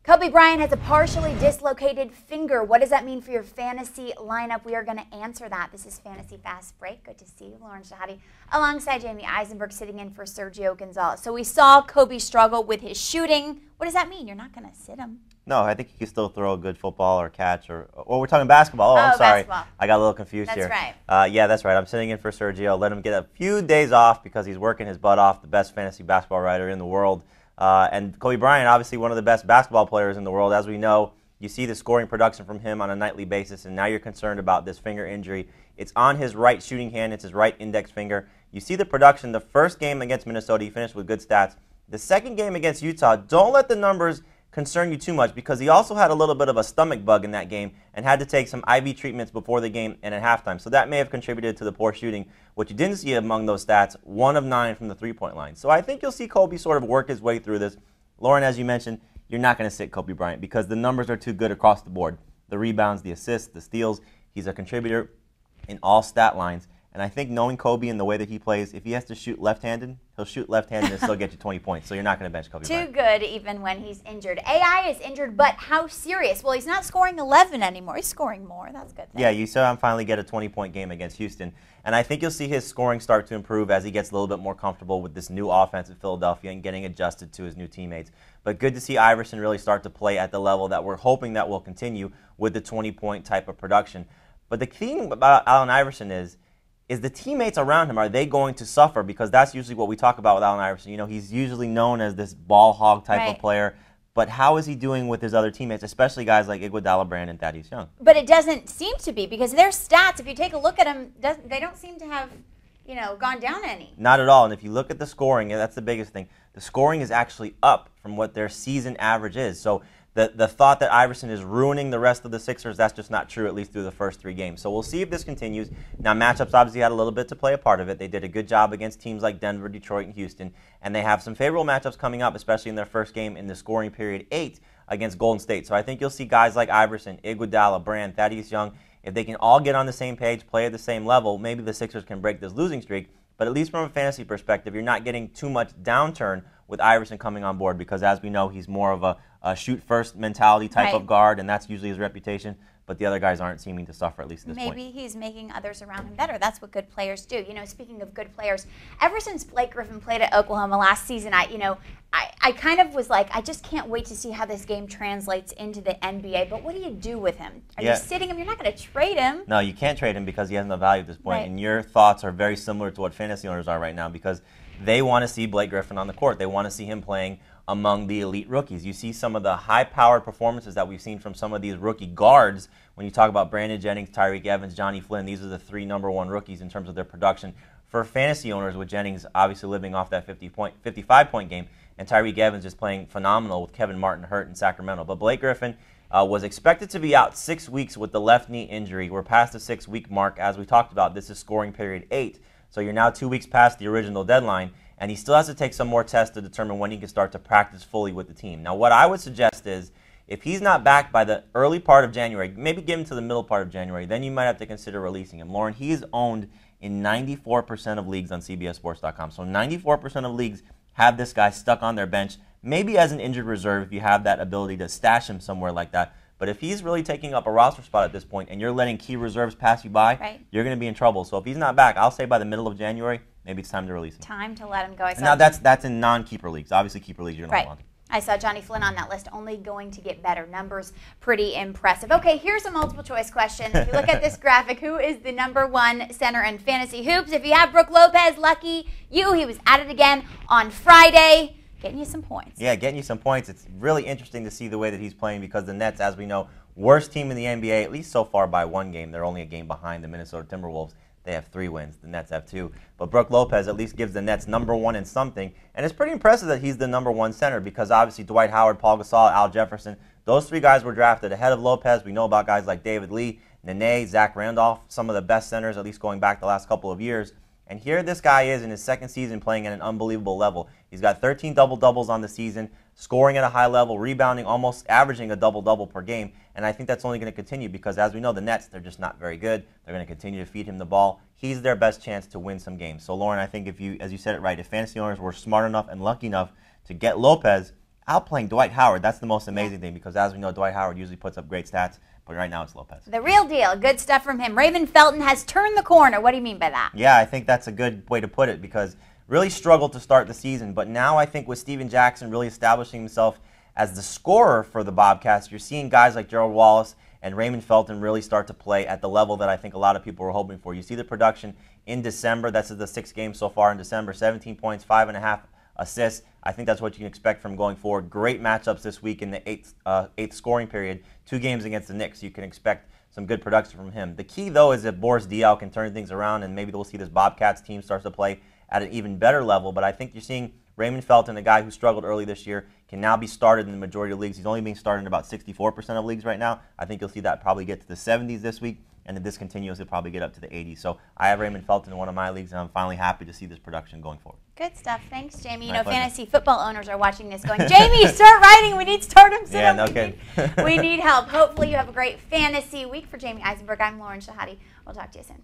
Kobe Bryant has a partially dislocated finger. What does that mean for your fantasy lineup? We are going to answer that. This is Fantasy Fast Break. Good to see you, Lauren Shehadi, alongside Jamey Eisenberg, sitting in for Sergio Gonzalez. So we saw Kobe struggle with his shooting. What does that mean? You're not going to sit him. No, I think he can still throw a good football or catch. Or we're talking basketball. Oh, I'm sorry. Basketball. I got a little confused here. That's right. Yeah, that's right. I'm sitting in for Sergio. Let him get a few days off because he's working his butt off, the best fantasy basketball writer in the world. And Kobe Bryant, obviously one of the best basketball players in the world. As we know, you see the scoring production from him on a nightly basis, and now you're concerned about this finger injury. It's on his right shooting hand. It's his right index finger. You see the production. The first game against Minnesota, he finished with good stats. The second game against Utah, don't let the numbers concern you too much because he also had a little bit of a stomach bug in that game and had to take some IV treatments before the game and at halftime. So that may have contributed to the poor shooting. What you didn't see among those stats, 1 of 9 from the three-point line. So I think you'll see Kobe sort of work his way through this. Lauren, as you mentioned, you're not going to sit Kobe Bryant because the numbers are too good across the board. The rebounds, the assists, the steals, he's a contributor in all stat lines. And I think knowing Kobe and the way that he plays, if he has to shoot left-handed, he'll shoot left-handed and still get you 20 points. So you're not going to bench Kobe Bryant. Too good even when he's injured. AI is injured, but how serious? Well, he's not scoring 11 anymore. He's scoring more. That's a good thing. Yeah, you saw him finally get a 20-point game against Houston. And I think you'll see his scoring start to improve as he gets a little bit more comfortable with this new offense at Philadelphia and getting adjusted to his new teammates. But good to see Iverson really start to play at the level that we're hoping that will continue with the 20-point type of production. But the thing about Allen Iverson is the teammates around him, are they going to suffer? Because that's usually what we talk about with Allen Iverson. You know, he's usually known as this ball hog type of player. But how is he doing with his other teammates, especially guys like Iguodala, Bryant, and Thaddeus Young? But it doesn't seem to be because their stats, if you take a look at them, they don't seem to have, gone down any. Not at all. And if you look at the scoring, and that's the biggest thing, the scoring is actually up from what their season average is. So the thought that Iverson is ruining the rest of the Sixers, that's just not true, at least through the first 3 games. So we'll see if this continues. Now, matchups obviously had a little bit to play a part of it. They did a good job against teams like Denver, Detroit, and Houston. And they have some favorable matchups coming up, especially in their first game in the scoring period 8 against Golden State. So I think you'll see guys like Iverson, Iguodala, Bryant, Thaddeus Young, if they can all get on the same page, play at the same level, maybe the Sixers can break this losing streak. But at least from a fantasy perspective, you're not getting too much downturn with Iverson coming on board because, as we know, he's more of a shoot-first mentality type of guard, and that's usually his reputation. But the other guys aren't seeming to suffer, at least at this point. Maybe he's making others around him better. That's what good players do. Speaking of good players, ever since Blake Griffin played at Oklahoma last season, I kind of was like, I just can't wait to see how this game translates into the NBA. But what do you do with him? Are you sitting him? You're not going to trade him. No, you can't trade him because he has no value at this point. And your thoughts are very similar to what fantasy owners are right now because they want to see Blake Griffin on the court. They want to see him playing among the elite rookies. You see some of the high-powered performances that we've seen from some of these rookie guards. When you talk about Brandon Jennings, Tyreke Evans, Johnny Flynn, these are the 3 #1 rookies in terms of their production. For fantasy owners, with Jennings obviously living off that 55-point game, and Tyreke Evans just playing phenomenal with Kevin Martin hurt in Sacramento. But Blake Griffin was expected to be out 6 weeks with the left knee injury. We're past the 6-week mark. As we talked about, this is scoring period 8. So you're now 2 weeks past the original deadline, and he still has to take some more tests to determine when he can start to practice fully with the team. Now, what I would suggest is if he's not back by the early part of January, maybe give him to the middle part of January, then you might have to consider releasing him. Lauren, he is owned in 94% of leagues on CBSSports.com. So 94% of leagues have this guy stuck on their bench, maybe as an injured reserve if you have that ability to stash him somewhere like that. But if he's really taking up a roster spot at this point and you're letting key reserves pass you by, you're going to be in trouble. So if he's not back, I'll say by the middle of January, maybe it's time to release him. Time to let him go. Now that's in non-keeper leagues. Obviously, keeper leagues you're going to hold on to. I saw Johnny Flynn on that list, only going to get better. Numbers pretty impressive. Okay, here's a multiple choice question. If you look at this graphic, who is the #1 center in fantasy hoops? If you have Brook Lopez, lucky you. He was at it again on Friday. Getting you some points. Yeah, getting you some points. It's really interesting to see the way that he's playing because the Nets, as we know, worst team in the NBA, at least so far by 1 game. They're only a game behind the Minnesota Timberwolves. They have 3 wins. The Nets have 2. But Brook Lopez at least gives the Nets #1 in something. And it's pretty impressive that he's the #1 center because obviously Dwight Howard, Paul Gasol, Al Jefferson, those 3 guys were drafted ahead of Lopez. We know about guys like David Lee, Nene, Zach Randolph, some of the best centers, at least going back the last couple of years. And here this guy is in his 2nd season playing at an unbelievable level. He's got 13 double-doubles on the season, scoring at a high level, rebounding, almost averaging a double-double per game. And I think that's only going to continue because, as we know, the Nets, they're just not very good. They're going to continue to feed him the ball. He's their best chance to win some games. So, Lauren, I think if you, as you said it right, if fantasy owners were smart enough and lucky enough to get Lopez, outplaying Dwight Howard. That's the most amazing thing, because as we know, Dwight Howard usually puts up great stats, but right now it's Lopez. The real deal. Good stuff from him. Raymond Felton has turned the corner. What do you mean by that? Yeah, I think that's a good way to put it, because really struggled to start the season, but now I think with Steven Jackson really establishing himself as the scorer for the Bobcats, you're seeing guys like Gerald Wallace and Raymond Felton really start to play at the level that I think a lot of people were hoping for. You see the production in December. That's the 6 games so far in December. 17 points, 5.5 assists. I think that's what you can expect from going forward. Great matchups this week in the eighth scoring period. 2 games against the Knicks. You can expect some good production from him. The key, though, is that Boris Diaw can turn things around, and maybe we'll see this Bobcats team starts to play at an even better level. But I think you're seeing Raymond Felton, a guy who struggled early this year, can now be started in the majority of leagues. He's only being started in about 64% of leagues right now. I think you'll see that probably get to the 70s this week, and if this continues, it'll probably get up to the 80s. So I have Raymond Felton in one of my leagues, and I'm finally happy to see this production going forward. Good stuff. Thanks, Jamey. You know, pleasure. fantasy football owners are watching this going, Jamey, start writing. We need stardom. Yeah, no kidding. We need help. Hopefully you have a great fantasy week. For Jamey Eisenberg, I'm Lauren Shehadi. We'll talk to you soon.